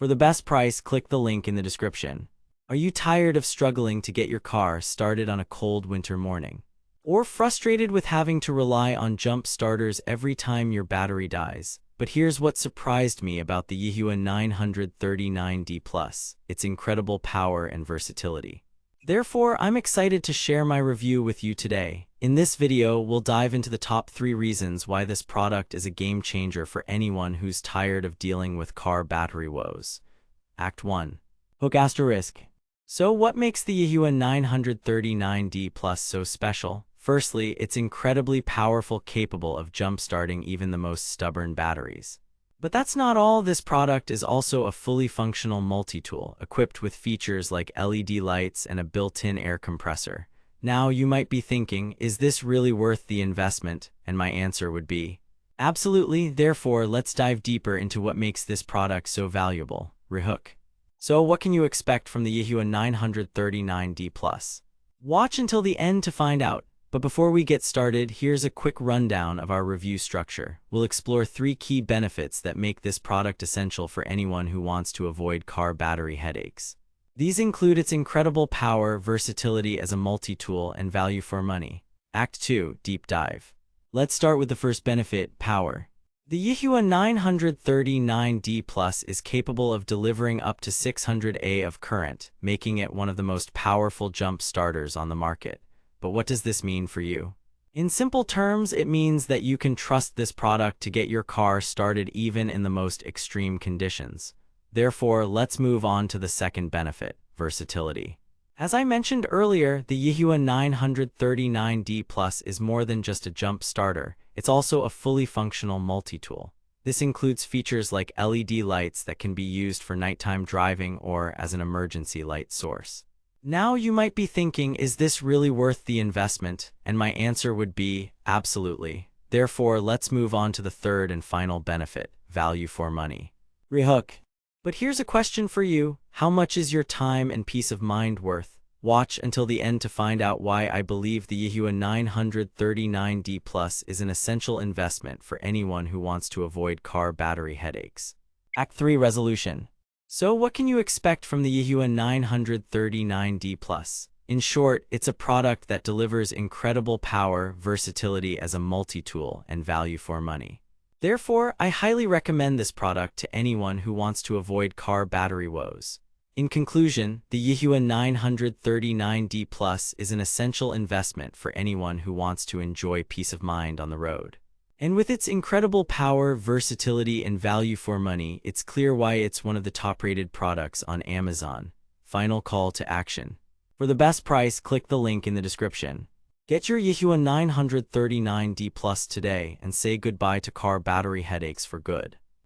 For the best price, click the link in the description. Are you tired of struggling to get your car started on a cold winter morning? Or frustrated with having to rely on jump starters every time your battery dies? But here's what surprised me about the Yihua 939D+, its incredible power and versatility. Therefore, I'm excited to share my review with you today. In this video, we'll dive into the top 3 reasons why this product is a game changer for anyone who's tired of dealing with car battery woes. Act 1. Hook asterisk. So what makes the Yihua 939D+ so special? Firstly, it's incredibly powerful, capable of jump-starting even the most stubborn batteries. But that's not all. This product is also a fully functional multi-tool, equipped with features like LED lights and a built-in air compressor. Now, you might be thinking, is this really worth the investment? And my answer would be, absolutely. Therefore, let's dive deeper into what makes this product so valuable. Rehook. So what can you expect from the Yihua 939D+? Watch until the end to find out. But before we get started, here's a quick rundown of our review structure. We'll explore 3 key benefits that make this product essential for anyone who wants to avoid car battery headaches. These include its incredible power, versatility as a multi-tool, and value for money. Act 2. Deep dive. Let's start with the first benefit, power. The Yihua 939D+ is capable of delivering up to 600 A of current, making it one of the most powerful jump starters on the market. But what does this mean for you? In simple terms, it means that you can trust this product to get your car started even in the most extreme conditions. Therefore, let's move on to the second benefit, versatility. As I mentioned earlier, the Yihua 939D+ is more than just a jump starter. It's also a fully functional multi-tool. This includes features like LED lights that can be used for nighttime driving or as an emergency light source. Now you might be thinking, is this really worth the investment? And my answer would be, absolutely. Therefore, let's move on to the third and final benefit, value for money. Rehook. But here's a question for you. How much is your time and peace of mind worth? Watch until the end to find out why I believe the Yihua 939D+ is an essential investment for anyone who wants to avoid car battery headaches. Act 3. Resolution. So what can you expect from the Yihua 939D+? In short, it's a product that delivers incredible power, versatility as a multi-tool, and value for money. Therefore, I highly recommend this product to anyone who wants to avoid car battery woes. In conclusion, the Yihua 939D+ is an essential investment for anyone who wants to enjoy peace of mind on the road. And with its incredible power, versatility, and value for money, it's clear why it's one of the top-rated products on Amazon. Final call to action. For the best price, click the link in the description. Get your Yihua 939D+ today and say goodbye to car battery headaches for good.